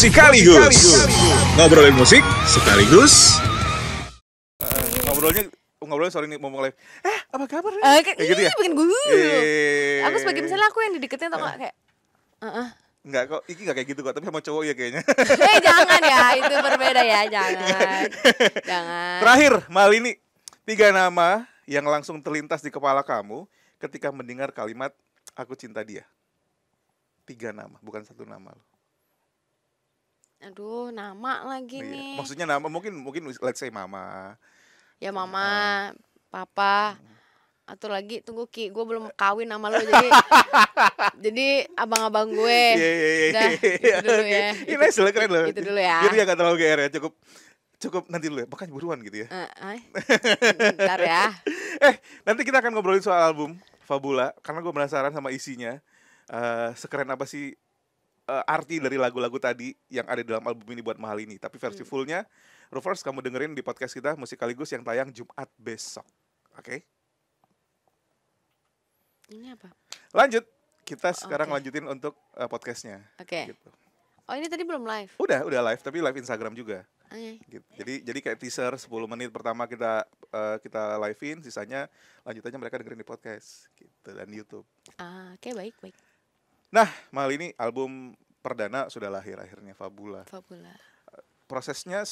Musikaligus. Ngobrolin musik sekaligus ngobrolnya sorry nih mau mulai. Apa kabar? Kayak gitu ya? bikin gue. Aku sebagai misalnya aku yang dideketin atau enggak kayak Enggak kok, Iki enggak kayak gitu kok, tapi sama cowok ya kayaknya. Jangan ya, itu berbeda ya, jangan. Jangan. Terakhir, Malini, 3 nama yang langsung terlintas di kepala kamu ketika mendengar kalimat aku cinta dia. 3 nama, bukan 1 nama loh. Aduh, nama lagi nih. Maksudnya nama mungkin let's say mama. Ya mama, papa. Atau lagi tunggu Ki, gue belum kawin sama lo jadi abang-abang gue. Udah, itu dulu ya. Ini keren loh. Itu dulu ya. Jadi agak terlalu GR ya, cukup nanti dulu ya. Makanya buruan gitu ya. Bentar ya. Nanti kita akan ngobrolin soal album Fabula karena gue penasaran sama isinya. Sekeren apa sih arti dari lagu-lagu tadi yang ada dalam album ini buat mahal ini. Tapi versi fullnya Roofers kamu dengerin di podcast kita Musikaligus yang tayang Jumat besok. Oke? Ini apa? Lanjut, kita sekarang lanjutin untuk podcastnya. Oke. Gitu. Oh ini tadi belum live? Udah live, tapi live Instagram juga. Okay. Gitu. Jadi kayak teaser 10 menit pertama kita live-in, sisanya lanjutannya mereka dengerin di podcast gitu dan YouTube. Oke, baik. Nah, mal ini album perdana sudah lahir akhirnya Fabula. Prosesnya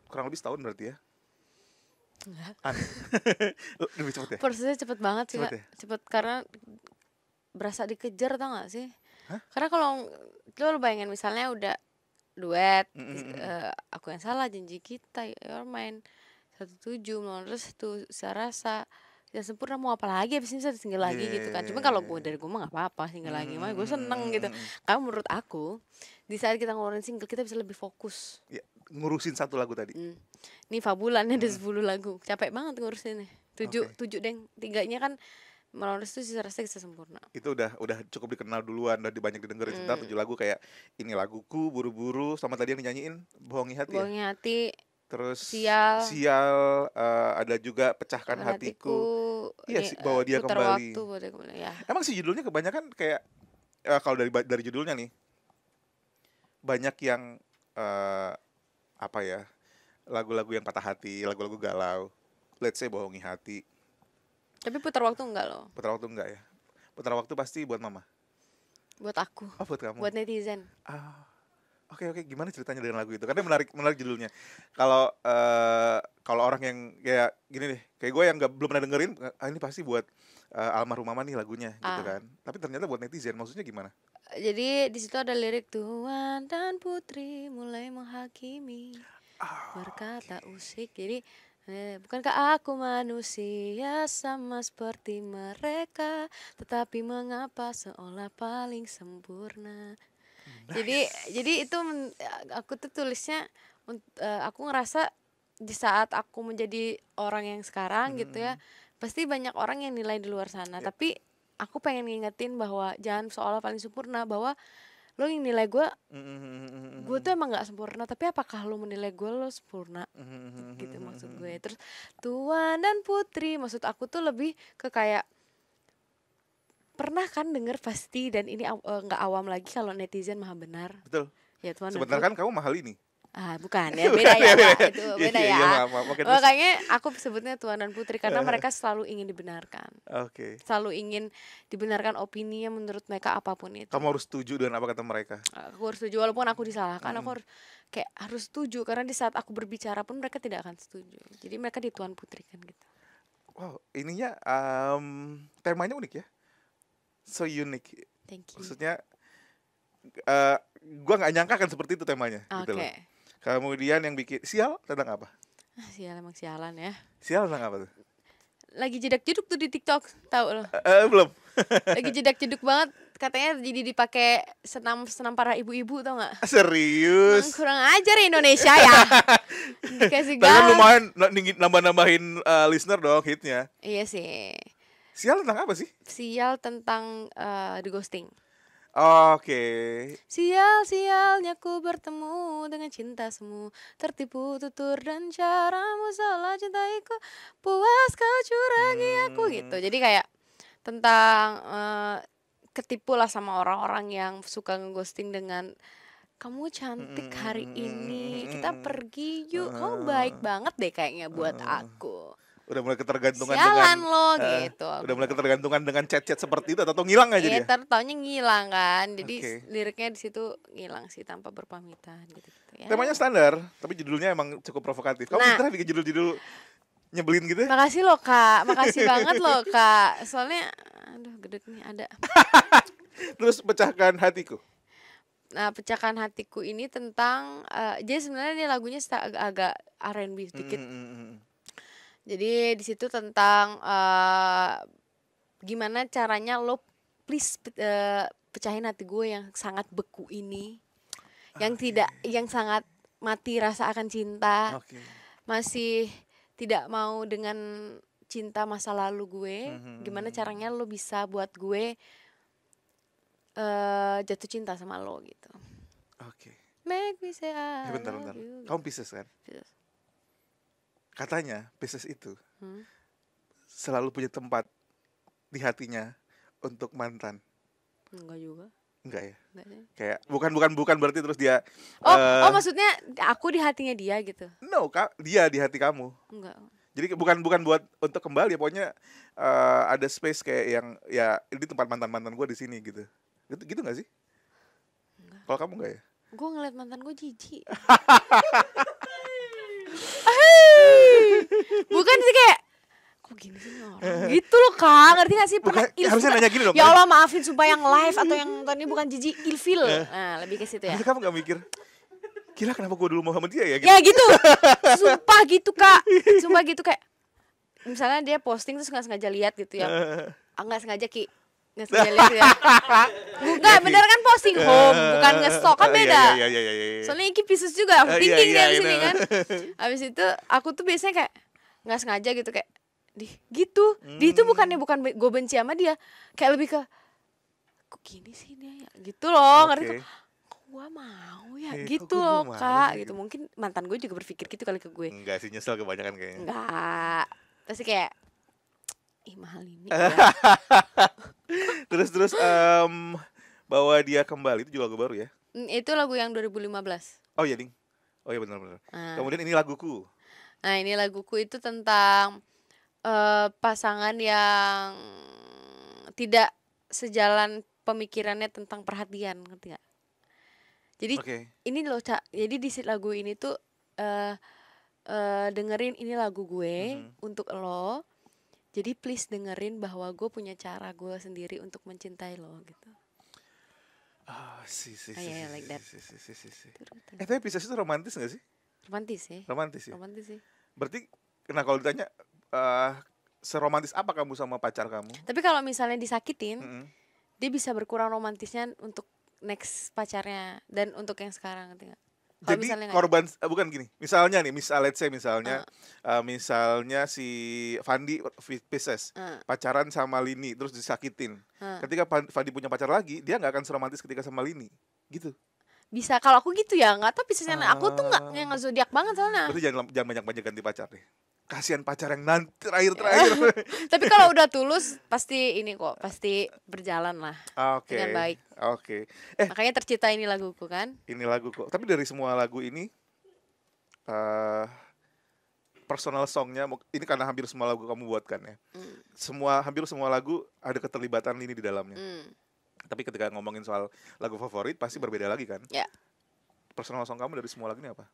kurang lebih setahun berarti ya? Enggak. Lebih cepet ya? Prosesnya cepet banget sih, cepet, ya? Cepet karena berasa dikejar, tau gak sih? Hah? Karena kalau lo bayangin misalnya udah duet, Aku Yang Salah, Janji Kita, Your Mind, 17, Melawan Restu, Sarasa, yang sempurna, mau apa lagi abis ini single lagi gitu kan. Cuma kalau dari gue mah gak apa-apa single lagi, mah gue seneng gitu. Karena menurut aku di saat kita ngeluarin single kita bisa lebih fokus ya, ngurusin 1 lagu tadi. Nih Fabulan ada 10 lagu, capek banget ngurusinnya. 7 deng, 3-nya kan Melawan Restu, Sarasa, Kisah Sempurna. Itu udah cukup dikenal duluan, udah banyak didengerin. Sebentar 7 lagu kayak Ini Laguku, Buru-Buru, sama tadi yang dinyanyiin Bohongi Hati. Bohongi Hati. Terus Sial, ada juga Pecahkan Hatiku. Iya sih, Bawa Dia Kembali. Ya. Emang sih judulnya kebanyakan kayak kalau dari judulnya nih banyak yang apa ya, lagu-lagu yang patah hati, lagu-lagu galau. Let's say Bohongi Hati. Tapi Putar Waktu enggak loh. Putar Waktu enggak ya? Putar Waktu pasti buat mama. Buat aku. Oh, buat kamu. Buat netizen. Oke, gimana ceritanya dengan lagu itu? Karena menarik judulnya. Kalau orang yang kayak gini deh, kayak gue yang belum pernah dengerin, ini pasti buat almarhum mama nih lagunya, gitu kan. Tapi ternyata buat netizen, maksudnya gimana? Jadi di situ ada lirik Tuan dan Putri mulai menghakimi, berkata usik. Jadi bukankah aku manusia sama seperti mereka, tetapi mengapa seolah paling sempurna. Nice. Jadi itu aku tuh tulisnya aku ngerasa di saat aku menjadi orang yang sekarang gitu ya, pasti banyak orang yang nilai di luar sana. Tapi aku pengen ngingetin bahwa jangan seolah paling sempurna, bahwa lo yang nilai gue tuh emang gak sempurna, tapi apakah lo menilai gue lo sempurna, gitu maksud gue. Terus Tuan dan Putri, maksud aku tuh lebih ke kayak pernah kan denger pasti, dan ini gak awam lagi kalau netizen maha benar. Betul. Ya Tuan. Sebentar kan kamu mahal ini. Bukan ya, beda ya Pak. Itu beda ya. Iya, makanya aku sebutnya Tuan dan Putri karena mereka selalu ingin dibenarkan. Selalu ingin dibenarkan opininya menurut mereka apapun itu. Kamu harus setuju dengan apa kata mereka. Aku harus setuju walaupun aku disalahkan, aku harus setuju karena di saat aku berbicara pun mereka tidak akan setuju. Jadi mereka di Tuan Putri kan gitu. Wow, ininya temanya unik ya. So unique. Thank you. Maksudnya gue nggak nyangka kan seperti itu temanya. Gitu loh. Kemudian yang bikin sial tentang apa? Sial emang sialan ya. Sial tentang apa tuh? Lagi jedak-jeduk tuh di TikTok, tahu lo? Belum. Lagi jedak-jeduk banget, katanya jadi dipakai senam para ibu-ibu, tau nggak? Serius? Kurang ajar Indonesia ya. Dikasih gas. Tapi lumayan nambah-nambahin listener dong hitnya. Iya sih. Sial tentang apa sih? Sial tentang the ghosting. Sial-sialnya ku bertemu dengan cinta semu, tertipu tutur dan caramu salah cintaiku, puas kau curangi aku gitu. Jadi kayak tentang ketipu lah sama orang-orang yang suka ngeghosting dengan kamu cantik hari ini, kita pergi yuk, kamu baik banget deh kayaknya buat aku. Udah mulai ketergantungan Sialan dengan lo gitu. udah mulai ketergantungan dengan chat-chat seperti itu atau ngilang aja dia. Taunya ngilang kan. Jadi Oke. liriknya di situ ngilang sih tanpa berpamitan gitu-gitu ya. Temanya standar, tapi judulnya emang cukup provokatif. Kamu Nah. pintar bikin judul-judul nyebelin gitu ya? Makasih loh Kak, makasih banget loh Kak. Soalnya aduh gedek nih ada. Terus pecahkan hatiku. Nah, pecahkan hatiku ini tentang jadi sebenarnya ini lagunya agak R&B sedikit. Jadi di situ tentang gimana caranya lo please pecahin hati gue yang sangat beku ini, yang sangat mati rasa akan cinta, masih tidak mau dengan cinta masa lalu gue. Gimana caranya lo bisa buat gue jatuh cinta sama lo gitu. Oke. Make me say I Bentar. love you. Kamu Pisces kan? Pisces. Katanya Pisces itu selalu punya tempat di hatinya untuk mantan. Enggak juga. Enggak ya? Enggak sih. Kayak bukan berarti terus dia Oh, maksudnya aku di hatinya dia gitu. No, dia di hati kamu. Enggak. Jadi bukan buat untuk kembali, pokoknya ada space kayak yang ya ini tempat mantan gue di sini gitu. Gitu nggak sih? Kalau kamu nggak ya? Gue ngeliat mantan gue jijik. Bukan sih kayak kok gini sih nih orang gitu loh Kak, ngerti gak sih? Pernah harusnya nanya gini dong. Ya Allah maafin sumpah yang live atau yang tadi bukan jijik, ilfil. Nah lebih ke situ ya. Kamu gak mikir gila kenapa gue dulu mau sama dia ya gitu? Ya gitu. Sumpah gitu Kak. Sumpah gitu kayak misalnya dia posting terus gak sengaja lihat gitu ya. Gak sengaja Ki, gak sengaja lihat ya. Bukan bener kan posting home, bukan nge-stalk kan beda. Iya. Soalnya Iki Pisces juga thinking iya, dari sini kan. Habis itu aku tuh biasanya kayak nggak sengaja gitu kayak gitu. Di itu bukan gue benci sama dia, kayak lebih ke kok gini sih dia ya gitu loh. Ngerti kok gue mau ya gitu loh Kak gitu. Mungkin mantan gue juga berpikir gitu kali ke gue. Enggak sih, nyesel kebanyakan kayaknya. Enggak, pasti kayak mahal ini ya. Terus bawa dia kembali itu juga lagu baru ya? Itu lagu yang 2015. Oh iya ding. Oh iya benar. Kemudian ini laguku. Nah ini laguku itu tentang pasangan yang tidak sejalan pemikirannya tentang perhatian, ngerti gak? Jadi ini loh Cak, jadi di lagu ini tuh dengerin ini lagu gue untuk lo. Jadi please dengerin bahwa gue punya cara gue sendiri untuk mencintai lo gitu. Like that. Tapi Pisces itu romantis gak sih? Romantis sih. Romantis sih. Berarti kalau ditanya seromantis apa kamu sama pacar kamu? Tapi kalau misalnya disakitin, dia bisa berkurang romantisnya untuk next pacarnya dan untuk yang sekarang, ngerti gak? Jadi korban bukan gini. Misalnya misalnya si Fandi Pisces pacaran sama Lini terus disakitin. Ketika Fandi punya pacar lagi, dia nggak akan seromantis ketika sama Lini, gitu. Bisa kalau aku gitu ya, nggak tahu Piscesnya. Aku tuh nggak yang zodiak banget soalnya. Berarti jangan banyak ganti pacar deh. Kasihan pacar yang nanti terakhir. Tapi kalau udah tulus pasti ini kok, pasti berjalan lah dengan baik. Makanya tercipta ini laguku kan? Ini laguku. Tapi dari semua lagu ini personal songnya ini karena hampir semua lagu kamu buatkan ya. Hampir semua lagu ada keterlibatan Lini di dalamnya. Tapi ketika ngomongin soal lagu favorit pasti berbeda lagi kan? Ya. Personal song kamu dari semua lagu ini apa?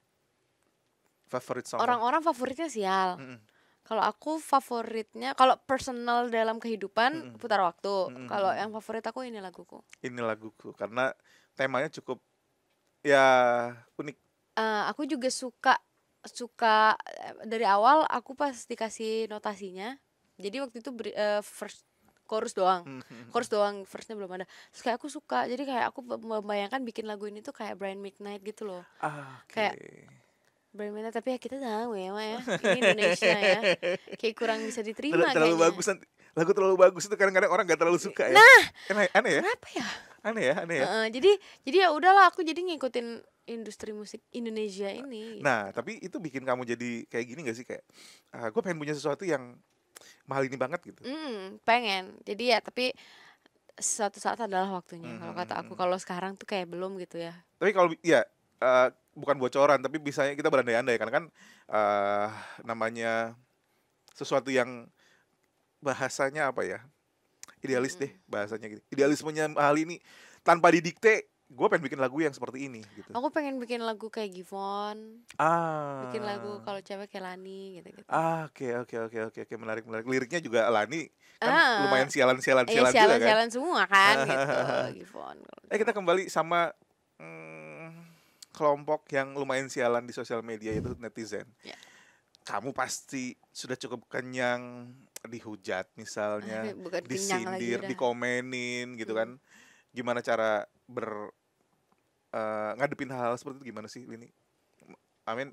Favorit song. Orang-orang favoritnya sial. Kalau aku favoritnya, kalau personal dalam kehidupan Putar Waktu. Kalau yang favorit aku ini laguku. Ini laguku karena temanya cukup ya unik. Aku juga suka dari awal aku pas dikasih notasinya. Jadi waktu itu first chorus doang. Verse-nya belum ada. Terus kayak aku suka. Jadi kayak aku membayangkan bikin lagu ini tuh kayak Brian McKnight gitu loh. Kayak Brian McKnight, tapi ya kita tahu ya, Ini Indonesia ya. Kayak kurang bisa diterima terlalu kayaknya. Bagus nanti. Lagu terlalu bagus itu kadang-kadang orang gak terlalu suka ya. Nah, aneh ya? Kenapa ya? Aneh ya? Jadi ya udahlah aku jadi ngikutin industri musik Indonesia ini. Nah, tapi itu bikin kamu jadi kayak gini gak sih? Kayak gue pengen punya sesuatu yang mahal ini banget gitu. Pengen. Jadi ya tapi suatu saat adalah waktunya kalau kata aku. Kalau sekarang tuh kayak belum gitu ya. Tapi kalau ya bukan bocoran tapi bisanya kita berandai-andai karena kan eh namanya sesuatu yang bahasanya apa ya? Idealis deh Mm-mm. bahasanya gitu. Idealismenya hal ini tanpa didikte, gue pengen bikin lagu yang seperti ini gitu. Aku pengen bikin lagu kayak Givon, bikin lagu Ah. kalau cewek kayak Lani gitu-gitu. Oke oke oke oke oke, menarik menarik. Liriknya juga Lani kan Ah, lumayan sialan-sialan iya juga kan. sialan-sialan semua kan gitu, Givon kalau Kita cewek. kembali sama kelompok yang lumayan sialan di sosial media itu netizen. Ya, Kamu pasti sudah cukup kenyang dihujat misalnya, bukan kenyang lagi disindir, udah. dikomenin gitu Hmm. kan. Gimana cara ngadepin hal-hal seperti itu gimana sih Lini? I mean,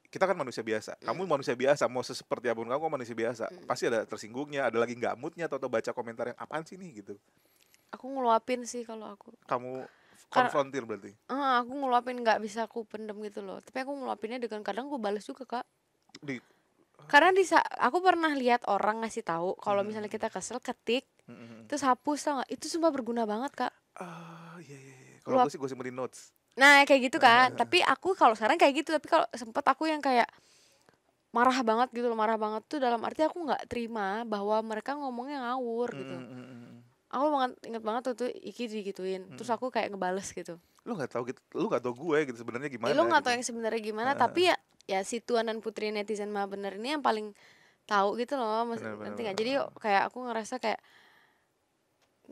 kita kan manusia biasa. Kamu Mm, manusia biasa, mau seperti apapun kamu manusia biasa. mm. Pasti ada tersinggungnya, ada lagi nggak moodnya atau baca komentar yang apaan sih nih gitu. Aku ngeluapin sih kalau aku. Kamu Karena konfrontir berarti. aku ngeluapin nggak bisa aku pendem gitu loh. Tapi aku ngeluapinnya dengan kadang gue balas juga kak. Di Karena aku pernah lihat orang ngasih tahu kalau misalnya Mhm, kita kesel ketik mhm, mhm. terus hapus tau nggak? Itu sumpah berguna banget kak. Iya iya iya. Kalau gue Luap. sih gue simpen di notes. Nah kayak gitu kan. Tapi aku kalau sekarang kayak gitu. Tapi kalau sempet aku yang kayak marah banget gitu loh. Marah banget tuh dalam arti aku nggak terima bahwa mereka ngomongnya ngawur Mhm, gitu. mhm, mhm, Aku banget inget banget tuh Iki digituin. Terus mhm. aku kayak ngebales gitu. Lu nggak tahu gitu, lu nggak tahu gue gitu sebenarnya Ya lo gimana nggak gitu. tahu yang sebenarnya gimana. Tapi ya si Tuan dan Putri netizen mah bener ini yang paling tahu gitu loh. Benar benar Nanti nggak. Jadi benar. kayak aku ngerasa kayak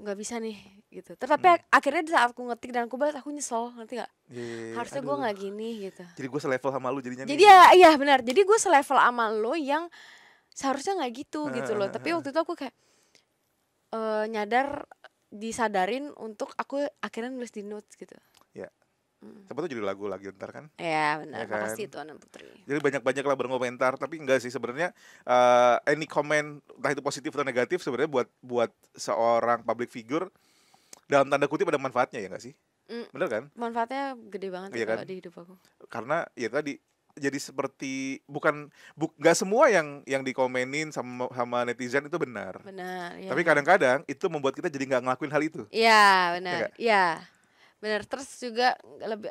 nggak bisa nih gitu. Tetapi Mhm. akhirnya di saat aku ngetik dan aku balas aku nyesel, ngerti nggak? Iya, iya, iya. Harusnya gue Aduh. nggak gini gitu. Jadi gue selevel sama lu jadinya Jadi nih. ya iya benar. Jadi gue selevel sama lo yang seharusnya nggak gitu loh. Tapi waktu itu aku kayak nyadar disadarin untuk aku akhirnya nulis di notes gitu. Ya, Mm. siapa tuh jadi lagu lagi ntar kan? Ya Ya benar. Makasih kan? Tuan dan Putri. Jadi banyak-banyak lah berkomentar, tapi enggak sih sebenarnya any comment entah itu positif atau negatif sebenarnya buat buat seorang public figure dalam tanda kutip ada manfaatnya ya enggak sih? Mm, Bener kan? manfaatnya gede banget sih Iya kan? kalau di hidup aku. Karena ya tadi jadi seperti nggak semua yang dikomenin sama sama netizen itu benar. Benar, Tapi ya. kadang-kadang itu membuat kita jadi nggak ngelakuin hal itu. Iya, Ya benar. nggak? Iya. Benar. Terus juga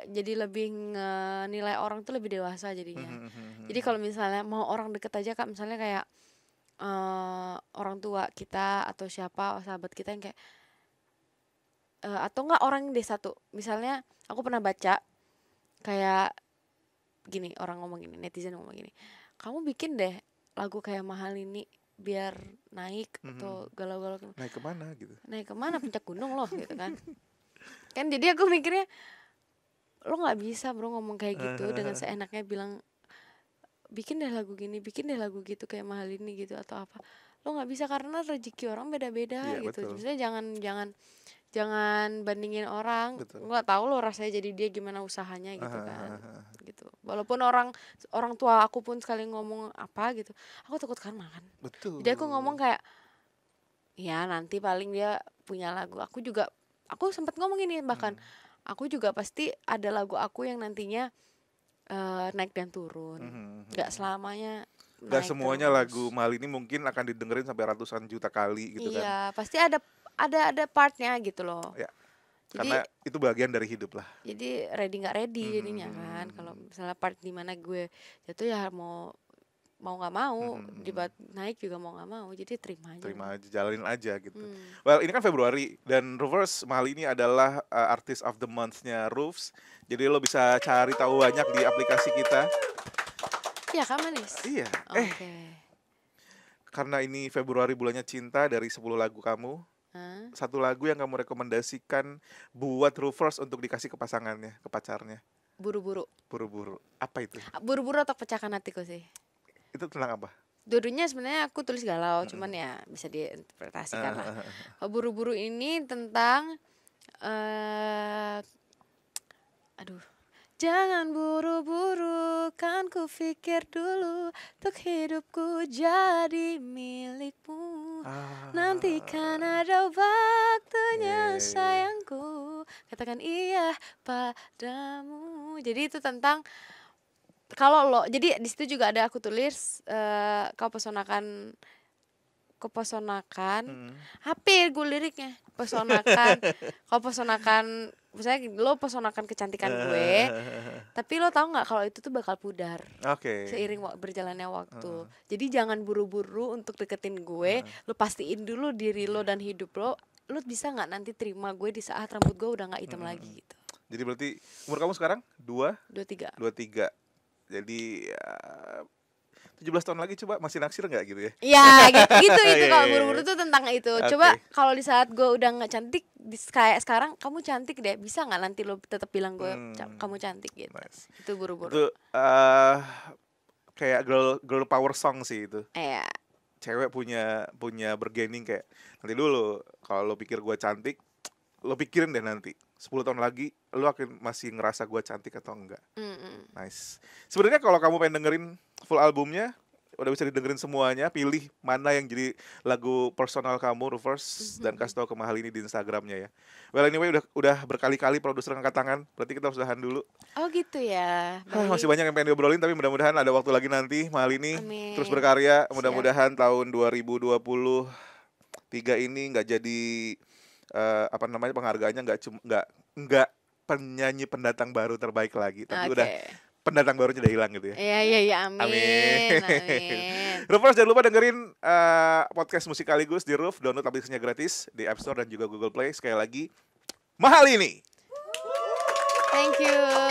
jadi lebih nilai orang tuh lebih dewasa jadinya. Jadi kalau misalnya mau orang deket aja Kak, misalnya kayak orang tua kita atau siapa sahabat kita yang kayak atau enggak orang desa tuh. Misalnya aku pernah baca kayak gini, orang ngomong gini, netizen ngomong gini. Kamu bikin deh lagu kayak Mahal ini biar naik atau galau-galau Naik kemana gitu? naik kemana puncak gunung loh gitu kan. Kan jadi aku mikirnya lo nggak bisa bro ngomong kayak gitu dengan seenaknya bilang bikin deh lagu gini, bikin deh lagu gitu kayak Mahal ini gitu atau apa. Lo nggak bisa karena rezeki orang beda-beda Iya gitu. betul, Maksudnya jangan jangan jangan bandingin orang. betul. Nggak tahu lo rasanya jadi dia gimana usahanya gitu kan. Gitu. Walaupun orang orang tua aku pun sekali ngomong apa gitu, aku takut karma kan. Betul. Jadi aku ngomong kayak ya nanti paling dia punya lagu. Aku sempat ngomong ini bahkan aku juga pasti ada lagu aku yang nantinya naik dan turun. Gak selamanya Gak naik semuanya lagu terus. Mahal ini mungkin akan didengerin sampai ratusan juta kali gitu kan. Iya, pasti ada partnya gitu loh. Ya, Jadi karena itu bagian dari hidup lah. jadi ready nggak ready jadinya kan. Kalau misalnya part di mana gue jatuh ya mau nggak mau, dibuat naik juga mau nggak mau. Jadi terima aja Terima udah. aja, jalanin aja gitu. Well, ini kan Februari dan Roofers Mahal ini adalah Artist of the Month-nya Roofs. Jadi lo bisa cari tahu banyak di aplikasi kita. Iya kan manis. Iya. Oke. Karena ini Februari bulannya cinta, dari 10 lagu kamu, Hah? satu lagu yang kamu rekomendasikan buat Roofers untuk dikasih ke pasangannya, ke pacarnya. Buru-buru. Buru-buru. Apa itu? Buru-buru atau pecahkan hatiku sih. Itu tentang apa? Dua-duanya sebenarnya aku tulis galau, cuman ya bisa diinterpretasikan lah. Kalau buru-buru ini tentang aduh. Jangan buru-buru, kan ku pikir dulu untuk hidupku jadi milikmu. Nanti kan ada waktunya sayangku, katakan iya padamu. Jadi itu tentang kalau lo, jadi di situ juga ada aku tulis kau pesonakan kepesonakan. Hampir gue liriknya pesonakan. Kalau pesonakan, misalnya lo pesonakan kecantikan gue, tapi lo tahu nggak kalau itu tuh bakal pudar Oke. seiring berjalannya waktu. Jadi jangan buru-buru untuk deketin gue. Lo pastiin dulu diri lo dan hidup lo. Lo bisa nggak nanti terima gue di saat rambut gue udah nggak hitam lagi gitu. Jadi berarti umur kamu sekarang 23. 23. Jadi 17 tahun lagi coba masih naksir nggak gitu ya? Ya gitu itu Iya, kalau iya, buru-buru iya. tuh tentang itu. Oke. Coba kalau di saat gue udah nggak cantik, kayak sekarang kamu cantik deh, bisa nggak nanti lo tetap bilang gue kamu cantik gitu. Nice. Itu buru-buru. Itu kayak girl power song sih itu. Iya. Cewek punya bargaining kayak nanti dulu kalau lo pikir gue cantik, lo pikirin deh nanti 10 tahun lagi lo akan masih ngerasa gue cantik atau enggak. Nice. Sebenarnya kalau kamu pengen dengerin full albumnya udah bisa didengerin semuanya, pilih mana yang jadi lagu personal kamu reverse dan kasih tahu ke Mahal ini di Instagramnya ya. Well anyway udah berkali-kali produser angkat tangan, berarti kita harus udahan dulu. Oh gitu ya. Masih banyak yang pengen diobrolin tapi mudah-mudahan ada waktu lagi nanti Mahal ini Amin. terus berkarya. Mudah-mudahan tahun 2023 ini nggak jadi penghargaannya nggak penyanyi pendatang baru terbaik lagi, tapi udah pendatang barunya udah hilang gitu ya. Iya amin. Roofers jangan lupa dengerin podcast Musikaligus di Roof, download aplikasinya gratis di App Store dan juga Google Play. Sekali lagi Mahal ini. Thank you.